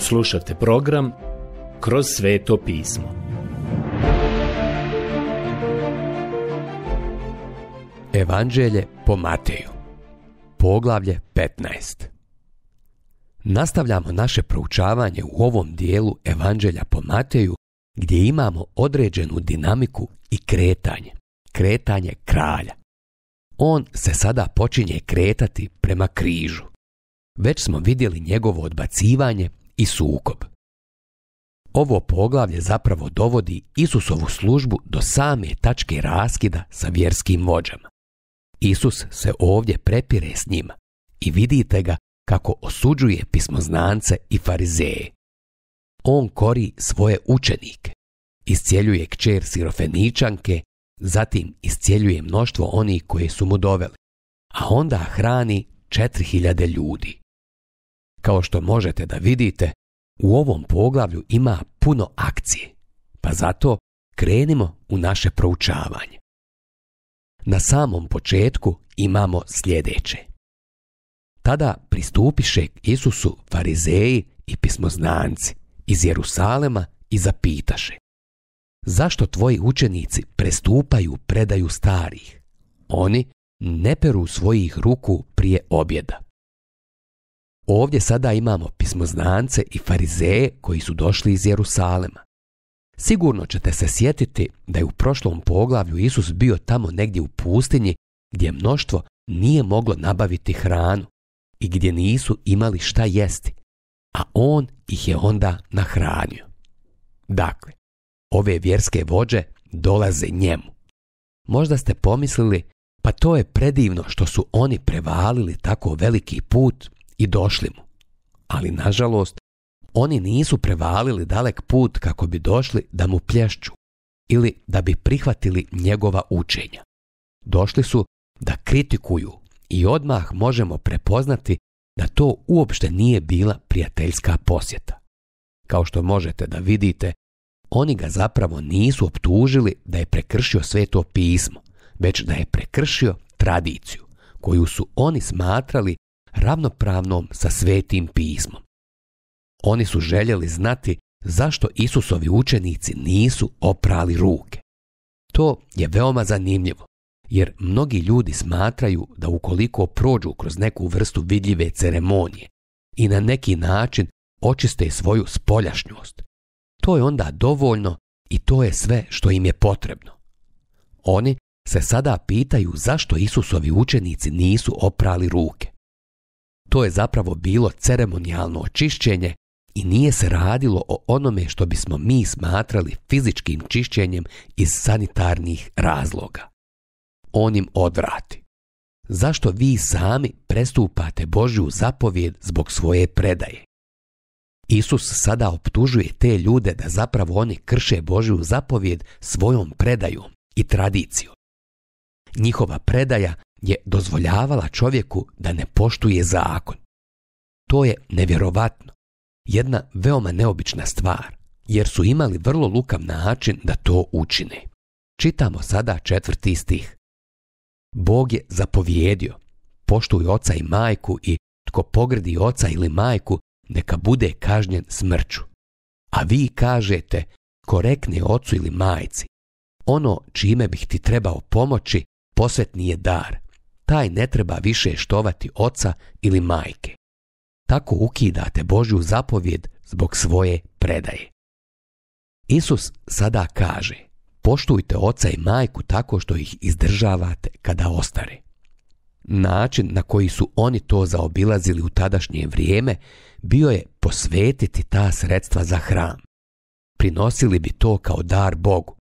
Slušate program Kroz sveto pismo. Evanđelje po Mateju, poglavlje 15. Nastavljamo naše proučavanje u ovom dijelu Evanđelja po Mateju, gdje imamo određenu dinamiku i kretanje kralja. On se sada počinje kretati prema križu. Već smo vidjeli njegovo odbacivanje i sukob. Ovo poglavlje zapravo dovodi Isusovu službu do same tačke raskida sa vjerskim vođama. Isus se ovdje prepire s njima i vidite ga kako osuđuje pismoznance i farizeje. On kori svoje učenike, iscijeljuje kćer Sirofeničanke, zatim iscijeljuje mnoštvo onih koje su mu doveli, a onda hrani 4000 ljudi. Kao što možete da vidite, u ovom poglavlju ima puno akcije, pa zato krenimo u naše proučavanje. Na samom početku imamo sljedeće. Tada pristupiše Isusu farizeji i pismoznanci iz Jerusalema i zapitaše: zašto tvoji učenici prestupaju predaju starih? Oni ne peru svojih ruku prije objeda. Ovdje sada imamo pismoznance i farizeje koji su došli iz Jerusalema. Sigurno ćete se sjetiti da je u prošlom poglavlju Isus bio tamo negdje u pustinji gdje mnoštvo nije moglo nabaviti hranu i gdje nisu imali šta jesti, a on ih je onda nahranio. Dakle, ove vjerske vođe dolaze njemu. Možda ste pomislili, pa to je predivno što su oni prevalili tako veliki put i došli mu. Ali nažalost, oni nisu prevalili dalek put kako bi došli da mu plješću ili da bi prihvatili njegova učenja. Došli su da kritikuju i odmah možemo prepoznati da to uopšte nije bila prijateljska posjeta. Kao što možete da vidite, oni ga zapravo nisu optužili da je prekršio sveto pismo, već da je prekršio tradiciju koju su oni smatrali ravnopravnom sa svetim pismom. Oni su željeli znati zašto Isusovi učenici nisu oprali ruke. To je veoma zanimljivo, jer mnogi ljudi smatraju da ukoliko prođu kroz neku vrstu vidljive ceremonije i na neki način očiste svoju spoljašnjost, to je onda dovoljno i to je sve što im je potrebno. Oni se sada pitaju zašto Isusovi učenici nisu oprali ruke. To je zapravo bilo ceremonijalno očišćenje i nije se radilo o onome što bismo mi smatrali fizičkim čišćenjem iz sanitarnih razloga. On im odvrati: zašto vi sami prestupate Božju zapovjed zbog svoje predaje? Isus sada optužuje te ljude da zapravo oni krše Božju zapovjed svojom predajom i tradicijom. Njihova predaja je dozvoljavala čovjeku da ne poštuje zakon. To je nevjerovatno, jedna veoma neobična stvar, jer su imali vrlo lukav način da to učine. Čitamo sada 4. stih. Bog je zapovjedio: poštuj oca i majku i tko pogrdi oca ili majku neka bude kažnjen smrću. A vi kažete: ko rekne ocu ili majci: ono čime bih ti trebao pomoći posvetni je dar, taj ne treba više štovati oca ili majke. Tako ukidate Božju zapovjed zbog svoje predaje. Isus sada kaže: poštujte oca i majku tako što ih izdržavate kada ostare. Način na koji su oni to zaobilazili u tadašnje vrijeme bio je posvetiti ta sredstva za hram. Prinosili bi to kao dar Bogu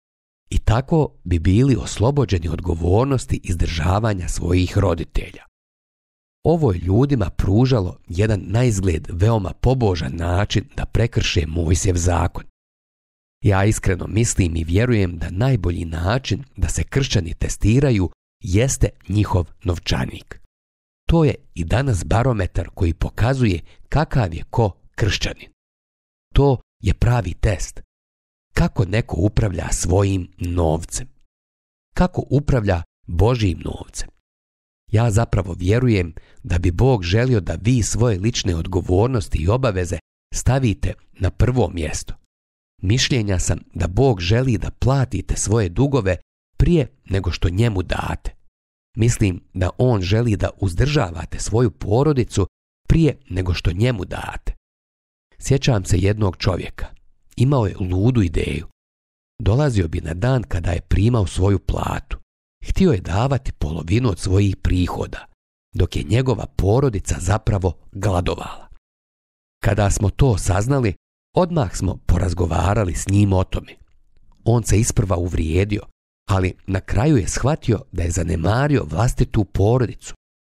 i tako bi bili oslobođeni odgovornosti izdržavanja svojih roditelja. Ovo je ljudima pružalo jedan naizgled veoma pobožan način da prekrše Mojsijev zakon. Ja iskreno mislim i vjerujem da najbolji način da se kršćani testiraju jeste njihov novčanik. To je i danas barometar koji pokazuje kakav je ko kršćanin. To je pravi test. Kako neko upravlja svojim novcem? Kako upravlja Božjim novcem? Ja zapravo vjerujem da bi Bog želio da vi svoje lične odgovornosti i obaveze stavite na prvo mjesto. Mišljenja sam da Bog želi da platite svoje dugove prije nego što njemu date. Mislim da on želi da uzdržavate svoju porodicu prije nego što njemu date. Sjećam se jednog čovjeka. Imao je ludu ideju. Dolazio bi na dan kada je primao svoju platu. Htio je davati polovinu od svojih prihoda, dok je njegova porodica zapravo gladovala. Kada smo to saznali, odmah smo porazgovarali s njim o tome. On se isprva uvrijedio, ali na kraju je shvatio da je zanemario vlastitu porodicu,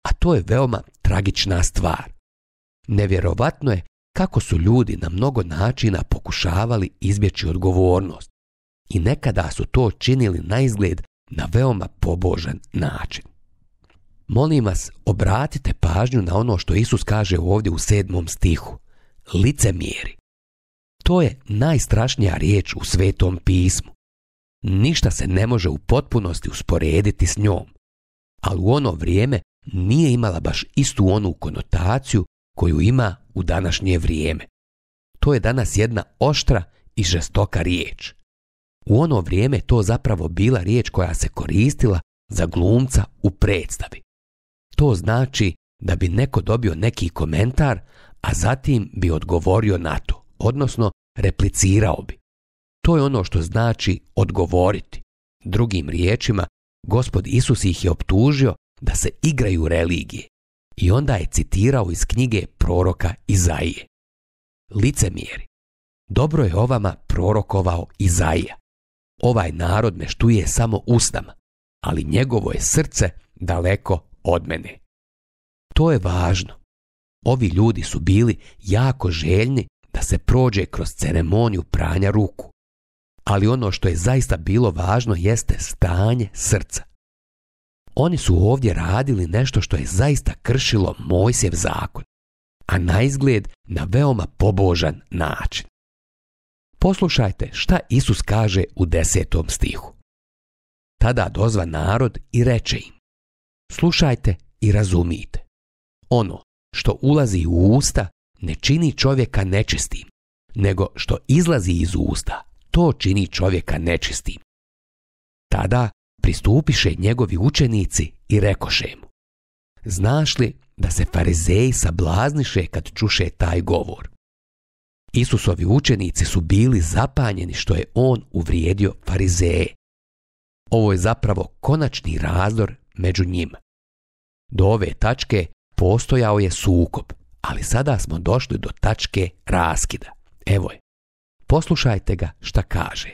a to je veoma tragična stvar. Nevjerovatno je kako su ljudi na mnogo načina pokušavali izbjeći odgovornost i nekada su to činili naizgled na veoma pobožan način. Molim vas, obratite pažnju na ono što Isus kaže ovdje u 7. stihu. Licemjeri. To je najstrašnija riječ u Svetom pismu. Ništa se ne može u potpunosti usporediti s njom, ali u ono vrijeme nije imala baš istu onu konotaciju koju ima u današnje vrijeme. To je danas jedna oštra i žestoka riječ. U ono vrijeme to zapravo bila riječ koja se koristila za glumca u predstavi. To znači da bi neko dobio neki komentar, a zatim bi odgovorio na to, odnosno replicirao bi. To je ono što znači odgovoriti. Drugim riječima, Gospod Isus ih je optužio da se igraju religije i onda je citirao iz knjige proroka Izaije. Licemjeri. Dobro je o vama prorokovao Izaija. Ovaj narod me štuje samo usnama, ali njegovo je srce daleko od mene. To je važno. Ovi ljudi su bili jako željni da se prođe kroz ceremoniju pranja ruku. Ali ono što je zaista bilo važno jeste stanje srca. Oni su ovdje radili nešto što je zaista kršilo Mojsijev zakon, a naizgled na veoma pobožan način. Poslušajte šta Isus kaže u 10. stihu. Tada dozva narod i reče im: slušajte i razumijte. Ono što ulazi u usta ne čini čovjeka nečistim, nego što izlazi iz usta, to čini čovjeka nečistim. Tada pristupiše njegovi učenici i rekoše mu: znaš li da se farizeji sablazniše kad čuše taj govor? Isusovi učenici su bili zapanjeni što je on uvrijedio farizeje. Ovo je zapravo konačni razdor među njima. Do ove tačke postojao je sukob, ali sada smo došli do tačke raskida. Evo je. Poslušajte ga šta kaže.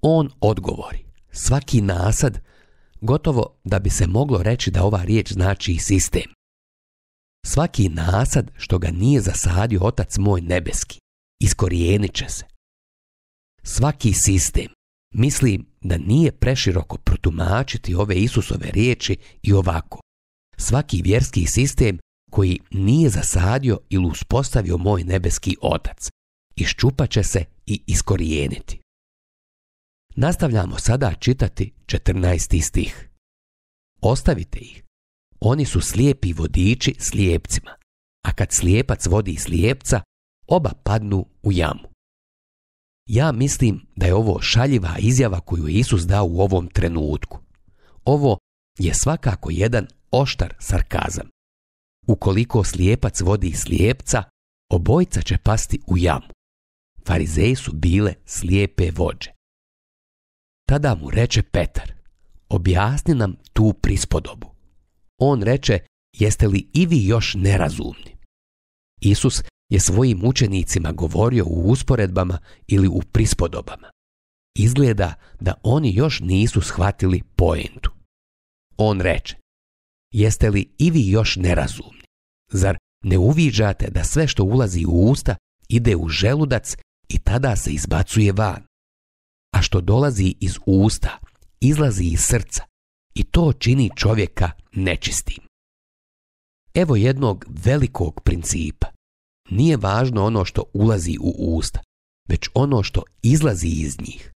On odgovori: svaki nasad, gotovo da bi se moglo reći da ova riječ znači i sistem. Svaki nasad što ga nije zasadio Otac moj nebeski, iskorijenit će se. Svaki sistem, mislim da nije preširoko protumačiti ove Isusove riječi i ovako. Svaki vjerski sistem koji nije zasadio ili uspostavio moj nebeski Otac, iščupat će se i iskorijeniti. Nastavljamo sada čitati 14. stih. Ostavite ih. Oni su slijepi vodiči slijepcima, a kad slijepac vodi slijepca, oba padnu u jamu. Ja mislim da je ovo šaljiva izjava koju je Isus dao u ovom trenutku. Ovo je svakako jedan oštar sarkazam. Ukoliko slijepac vodi slijepca, obojica će pasti u jamu. Farizeji su bile slijepe vođe. Tada mu reče Petar: objasni nam tu prispodobu. On reče: jeste li i vi još nerazumni? Isus je svojim učenicima govorio u usporedbama ili u prispodobama. Izgleda da oni još nisu shvatili poentu. On reče: jeste li i vi još nerazumni? Zar ne uviđate da sve što ulazi u usta ide u želudac i tada se izbacuje van? A što dolazi iz usta, izlazi iz srca i to čini čovjeka nečistim. Evo jednog velikog principa. Nije važno ono što ulazi u usta, već ono što izlazi iz njih.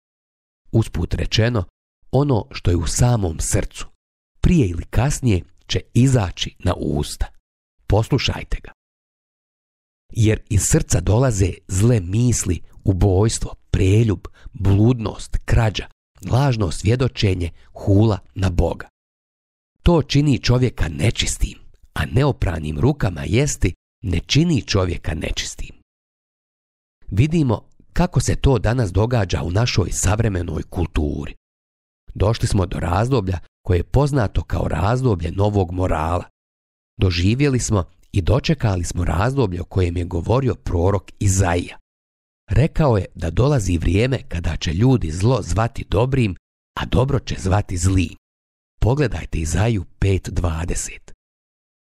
Usput rečeno, ono što je u samom srcu, prije ili kasnije će izaći na usta. Poslušajte ga. jer iz srca dolaze zle misli, ubojstvo, preljub, bludnost, krađa, lažno svjedočenje, hula na Boga. To čini čovjeka nečistim, a neopranim rukama jesti ne čini čovjeka nečistim. Vidimo kako se to danas događa u našoj savremenoj kulturi. Došli smo do razdoblja koje je poznato kao razdoblje novog morala. Doživjeli smo i dočekali smo razdoblje o kojem je govorio prorok Izaija. Rekao je da dolazi vrijeme kada će ljudi zlo zvati dobrim, a dobro će zvati zlim. Pogledajte Izaiju 5:20.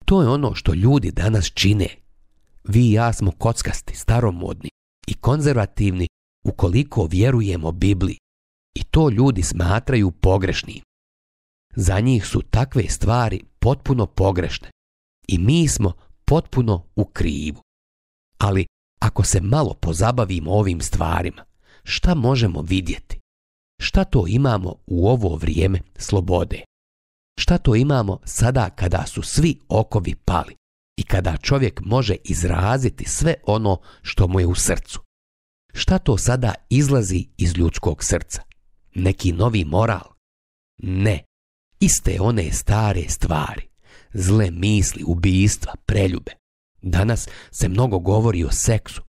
To je ono što ljudi danas čine. Vi i ja smo kockasti, staromodni i konzervativni ukoliko vjerujemo Bibliji. I to ljudi smatraju pogrešnim. Za njih su takve stvari potpuno pogrešne. I mi smo potpuno u krivu. Ali ako se malo pozabavimo ovim stvarima, šta možemo vidjeti? Šta to imamo u ovo vrijeme slobode? Šta to imamo sada kada su svi okovi pali i kada čovjek može izraziti sve ono što mu je u srcu? Šta to sada izlazi iz ljudskog srca? Neki novi moral? Ne, iste one stare stvari. Zle misli, ubijstva, preljube. Danas se mnogo govori o seksu.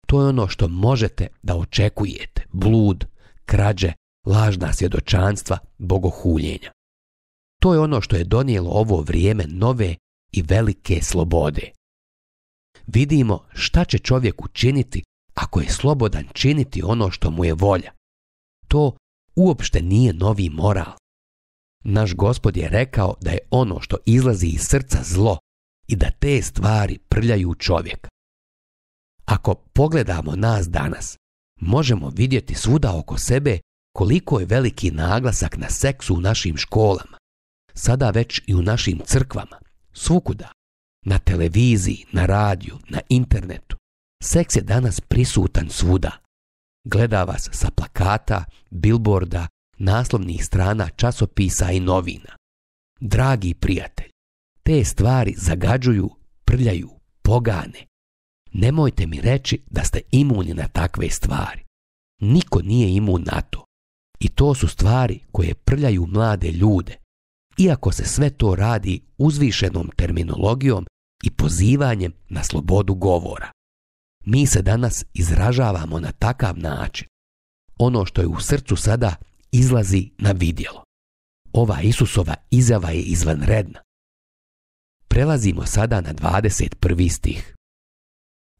To je ono što možete da očekujete. Blud, krađe, lažna svjedočanstva, bogohuljenja. To je ono što je donijelo ovo vrijeme nove i velike slobode. Vidimo šta će čovjek učiniti ako je slobodan činiti ono što mu je volja. To uopšte nije novi moral. Naš Gospod je rekao da je ono što izlazi iz srca zlo i da te stvari prljaju čovjeka. Ako pogledamo nas danas, možemo vidjeti svuda oko sebe koliko je veliki naglasak na seksu u našim školama, sada već i u našim crkvama, svukuda, na televiziji, na radiju, na internetu. Seks je danas prisutan svuda. Gleda vas sa plakata, bilborda, naslovnih strana časopisa i novina. Dragi prijatelji, te stvari zagađuju, prljaju, pogane. Nemojte mi reći da ste imuni na takve stvari. Niko nije imun na to. I to su stvari koje prljaju mlade ljude. Iako se sve to radi uzvišenom terminologijom i pozivanjem na slobodu govora. Mi se danas izražavamo na takav način. Ono što je u srcu sada izlazi na vidjelo. Ova Isusova izjava je izvanredna. Prelazimo sada na 21. stih.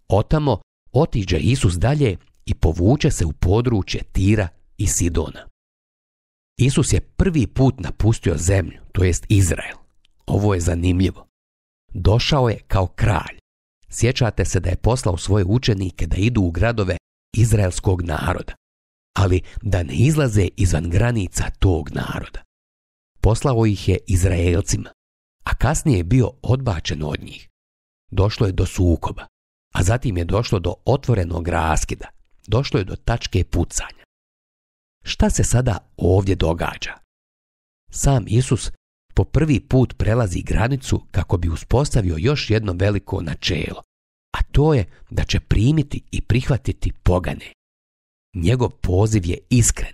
Otamo otiđe Isus dalje i povuče se u područje Tira i Sidona. Isus je prvi put napustio zemlju, to jest Izrael. Ovo je zanimljivo. Došao je kao kralj. Sjećate se da je poslao svoje učenike da idu u gradove izraelskog naroda, ali da ne izlaze izvan granica tog naroda. Poslao ih je Izraelcima, a kasnije je bio odbačen od njih. Došlo je do sukoba, a zatim je došlo do otvorenog raskida. Došlo je do tačke pucanja. Šta se sada ovdje događa? Sam Isus po prvi put prelazi granicu kako bi uspostavio još jedno veliko načelo, a to je da će primiti i prihvatiti pogane. Njegov poziv je iskren.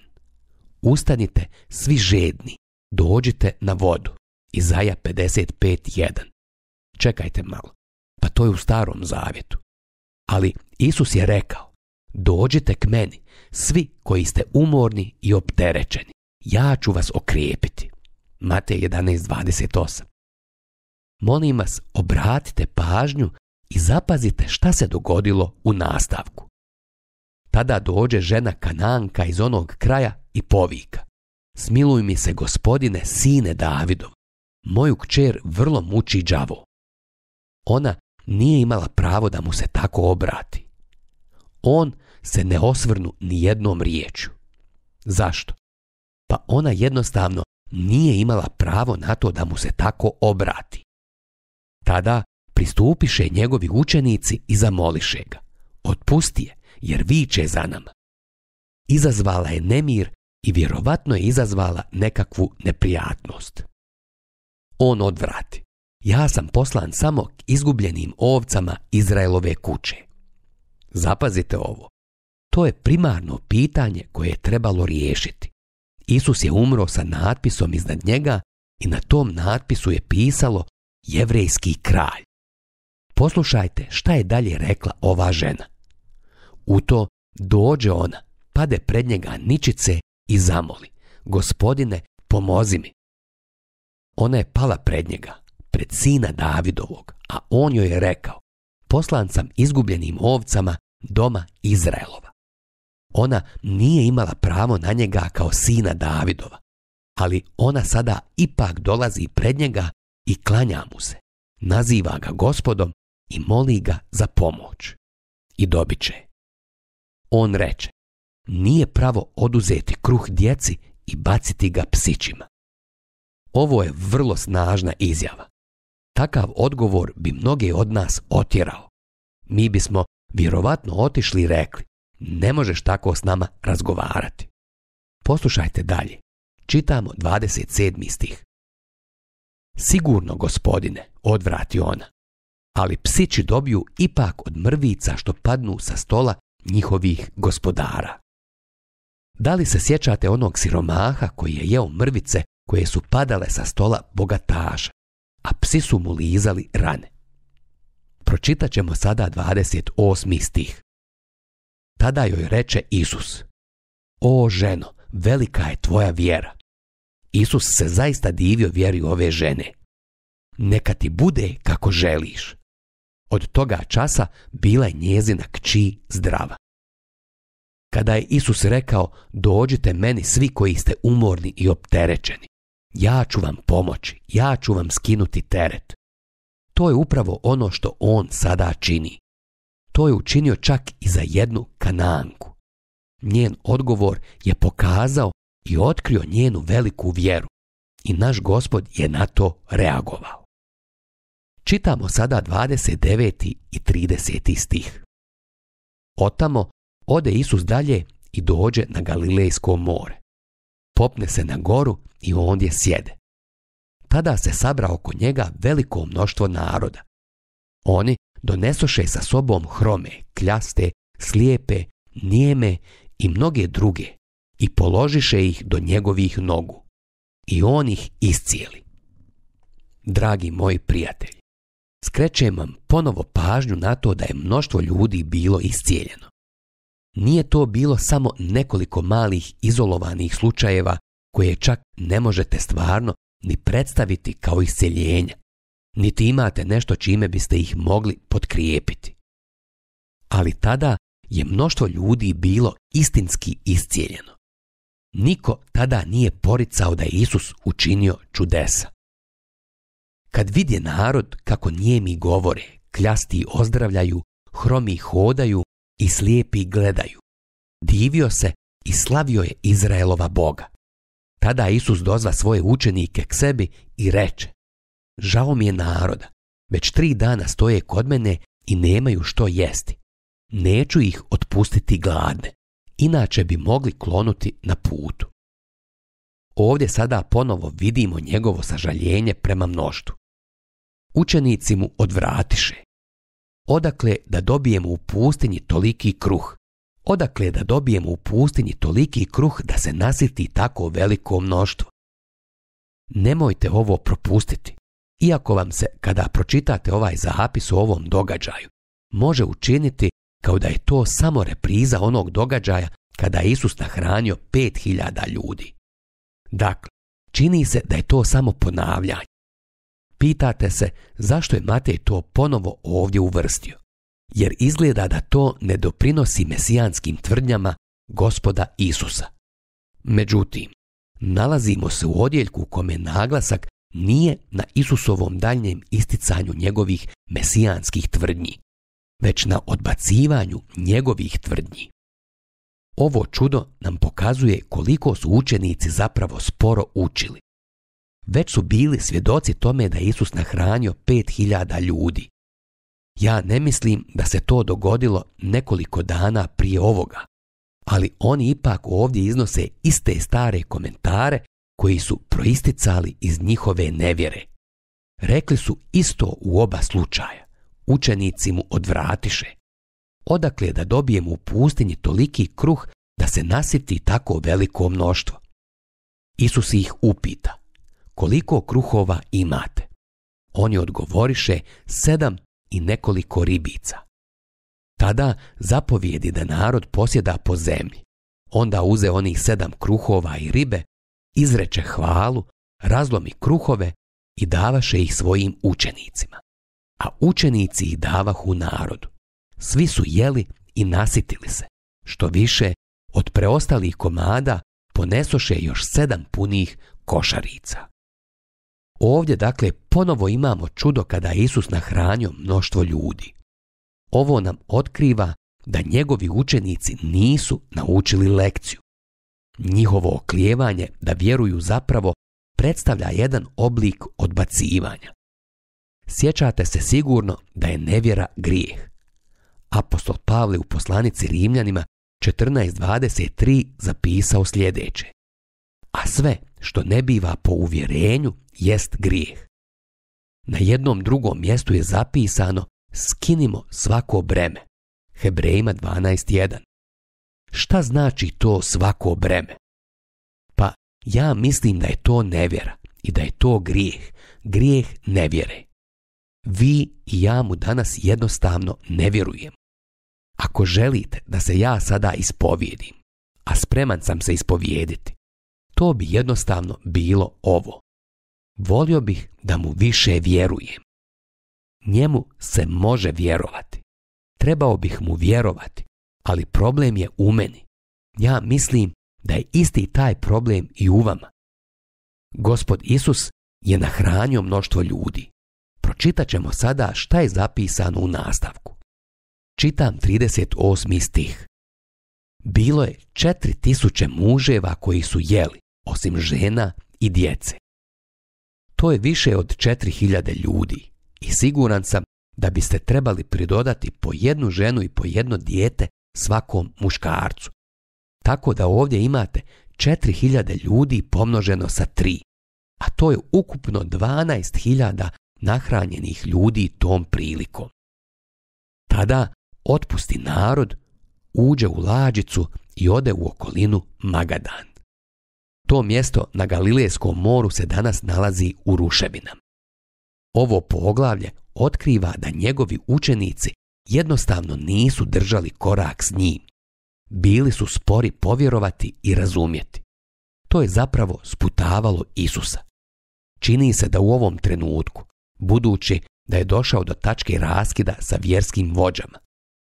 Ustanite svi žedni, dođite na vodu. Izaja 55:1. Čekajte malo, pa to je u Starom zavjetu. Ali Isus je rekao, dođite k meni, svi koji ste umorni i opterećeni, ja ću vas okrijepiti. Matej 11:28. Molim vas, obratite pažnju i zapazite šta se dogodilo u nastavku. Tada dođe žena Kananka iz onog kraja i povika: smiluj mi se, Gospodine, sine Davidov, moju kćer vrlo muči đavo. Ona nije imala pravo da mu se tako obrati. On se ne osvrnu ni jednom riječju. Zašto? Pa ona jednostavno nije imala pravo na to da mu se tako obrati. Tada pristupiše njegovi učenici i zamoliše ga: otpusti je, jer viče za nama. Izazvala je nemir i vjerovatno je izazvala nekakvu neprijatnost. On odvrati: ja sam poslan samo k izgubljenim ovcama Izraelove kuće. Zapazite ovo. To je primarno pitanje koje je trebalo riješiti. Isus je umro sa natpisom iznad njega i na tom natpisu je pisalo Jevrejski kralj. Poslušajte šta je dalje rekla ova žena. U to dođe ona, pade pred njega ničice i zamoli: Gospodine, pomozi mi. Ona je pala pred njega, pred sina Davidovog, a on joj je rekao: poslan sam izgubljenim ovcama doma Izraelova. Ona nije imala pravo na njega kao sina Davidova, ali ona sada ipak dolazi pred njega i klanja mu se, naziva ga Gospodom i moli ga za pomoć. I dobit će. On reče: nije pravo oduzeti kruh djeci i baciti ga psićima. Ovo je vrlo snažna izjava. Takav odgovor bi mnoge od nas otjerao. Mi bismo vjerovatno otišli i rekli: ne možeš tako s nama razgovarati. Poslušajte dalje. Čitamo 27. stih. Sigurno, gospodine, odvrati ona, ali psići dobiju ipak od mrvica što padnu sa stola njihovih gospodara. Da li se sjećate onog siromaha koji je jeo mrvice koje su padale sa stola bogataša, a psi su mu lizali rane? Pročitat ćemo sada 28. stih. Tada joj reče Isus: o ženo, velika je tvoja vjera. Isus se zaista divio vjeri ove žene. Neka ti bude kako želiš. Od toga časa bila je njezina kći zdrava. Kada je Isus rekao: dođite meni svi koji ste umorni i opterećeni, ja ću vam pomoći, ja ću vam skinuti teret. To je upravo ono što on sada čini. To je učinio čak i za jednu Kanaanku. Njen odgovor je pokazao i otkrio njenu veliku vjeru i naš Gospod je na to reagovao. Čitamo sada 29. i 30. stih. Otamo ode Isus dalje i dođe na Galilejsko more. Popne se na goru i ondje sjede. Tada se sabra oko njega veliko mnoštvo naroda. Oni donesoše sa sobom hrome, kljaste, slijepe, nijeme i mnoge druge i položiše ih do njegovih nogu. I on ih iscijeli. Dragi moji prijatelji, skrećem vam ponovo pažnju na to da je mnoštvo ljudi bilo iscijeljeno. Nije to bilo samo nekoliko malih izolovanih slučajeva koje čak ne možete stvarno ni predstaviti kao isceljenja, niti imate nešto čime biste ih mogli potkrijepiti. Ali tada je mnoštvo ljudi bilo istinski iscijeljeno. Niko tada nije poricao da je Isus učinio čudesa. Kad vidje narod kako nijemi govore, kljasti ozdravljaju, hromi hodaju i slijepi gledaju, divio se i slavio je Izraelova Boga. Tada Isus dozva svoje učenike k sebi i reče: žao mi je naroda, već 3 dana stoje kod mene i nemaju što jesti. Neću ih otpustiti gladne, inače bi mogli klonuti na putu. Ovdje sada ponovo vidimo njegovo sažaljenje prema mnoštvu. Učenici mu odvratiše: odakle da dobijemo u pustinji toliki kruh? Odakle da dobijemo u pustinji toliki kruh da se nasiti tako veliko mnoštvo? Nemojte ovo propustiti, iako vam se, kada pročitate ovaj zapis o ovom događaju, može učiniti kao da je to samo repriza onog događaja kada je Isus nahranio 5.000 ljudi. Dakle, čini se da je to samo ponavljanje. Pitate se zašto je Matej to ponovo ovdje uvrstio, jer izgleda da to ne doprinosi mesijanskim tvrdnjama Gospoda Isusa. Međutim, nalazimo se u odjeljku u kome naglasak nije na Isusovom daljnjem isticanju njegovih mesijanskih tvrdnji, već na odbacivanju njegovih tvrdnji. Ovo čudo nam pokazuje koliko su učenici zapravo sporo učili. Već su bili svjedoci tome da je Isus nahranio 5.000 ljudi. Ja ne mislim da se to dogodilo nekoliko dana prije ovoga, ali oni ipak ovdje iznose iste stare komentare koji su proisticali iz njihove nevjere. rekli su isto u oba slučaja. Učenici mu odvratiše. Odakle da dobijemo u pustinji toliki kruh da se nasiti tako veliko mnoštvo? Isus ih upita, koliko kruhova imate? Oni odgovoriše, 7 i nekoliko ribica. Tada zapovijedi da narod posjeda po zemlji. Onda uze onih 7 kruhova i ribe, izreče hvalu, razlomi kruhove i davaše ih svojim učenicima. A učenici ih davahu narodu. Svi su jeli i nasitili se. Što više, od preostalih komada ponesoše još 7 punih košarica. Ovdje dakle ponovo imamo čudo kada je Isus nahranio mnoštvo ljudi. Ovo nam otkriva da njegovi učenici nisu naučili lekciju. Njihovo oklijevanje da vjeruju zapravo predstavlja jedan oblik odbacivanja. Sjećate se sigurno da je nevjera grijeh. Apostol Pavle u poslanici Rimljanima 14:23 zapisao sljedeće: a sve što ne biva po uvjerenju jest grijeh. Na jednom drugom mjestu je zapisano: skinimo svako breme. Hebrejima 12:1. Šta znači to svako breme? Pa ja mislim da je to nevjera i da je to grijeh. Grijeh nevjere. Vi i ja mu danas jednostavno ne vjerujemo. Ako želite da se ja sada ispovijedim, a spreman sam se ispovijediti, to bi jednostavno bilo ovo. Volio bih da mu više vjerujem. Njemu se može vjerovati. Trebao bih mu vjerovati, ali problem je u meni. Ja mislim da je isti taj problem i u vama. Gospod Isus je nahranio mnoštvo ljudi. Pročitat ćemo sada šta je zapisano u nastavku. Čitam 38. stih. Bilo je 4000 muževa koji su jeli, osim žena i djece. To je više od 4000 ljudi i siguran sam da biste trebali pridodati po jednu ženu i po jedno dijete svakom muškarcu. Tako da ovdje imate 4000 ljudi pomnoženo sa 3, a to je ukupno 12.000 nahranjenih ljudi tom prilikom. Tada otpusti narod, uđe u lađicu i ode u okolinu Magadan. To mjesto na Galilejskom moru se danas nalazi u ruševinama. Ovo poglavlje otkriva da njegovi učenici jednostavno nisu držali korak s njim. Bili su spori povjerovati i razumjeti. To je zapravo sputavalo Isusa. Čini se da u ovom trenutku, budući da je došao do tačke raskida sa vjerskim vođama,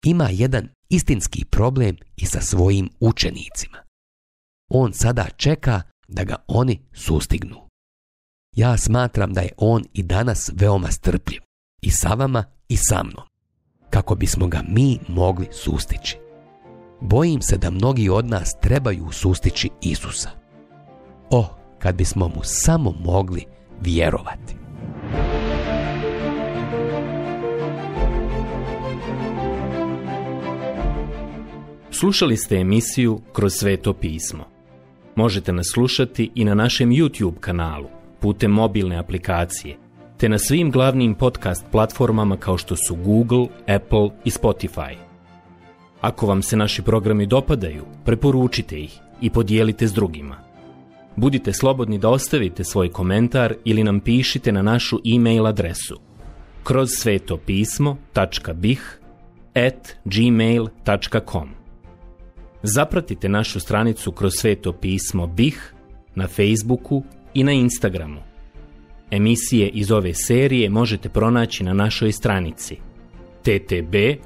ima jedan istinski problem i sa svojim učenicima. On sada čeka da ga oni sustignu. Ja smatram da je on i danas veoma strpljiv, i sa vama i sa mnom, kako bismo ga mi mogli sustići. Bojim se da mnogi od nas trebaju sustići Isusa. Kad bismo mu samo mogli vjerovati. Slušali ste emisiju Kroz sveto pismo. Možete nas slušati i na našem YouTube kanalu, putem mobilne aplikacije, te na svim glavnim podcast platformama kao što su Google, Apple i Spotify. Ako vam se naši programi dopadaju, preporučite ih i podijelite s drugima. Budite slobodni da ostavite svoj komentar ili nam pišite na našu e-mail adresu krozsvetopismo.bih@gmail.com. Zapratite našu stranicu Kroz sveto pismo BiH na Facebooku i na Instagramu. Emisije iz ove serije možete pronaći na našoj stranici ttb.twr.org.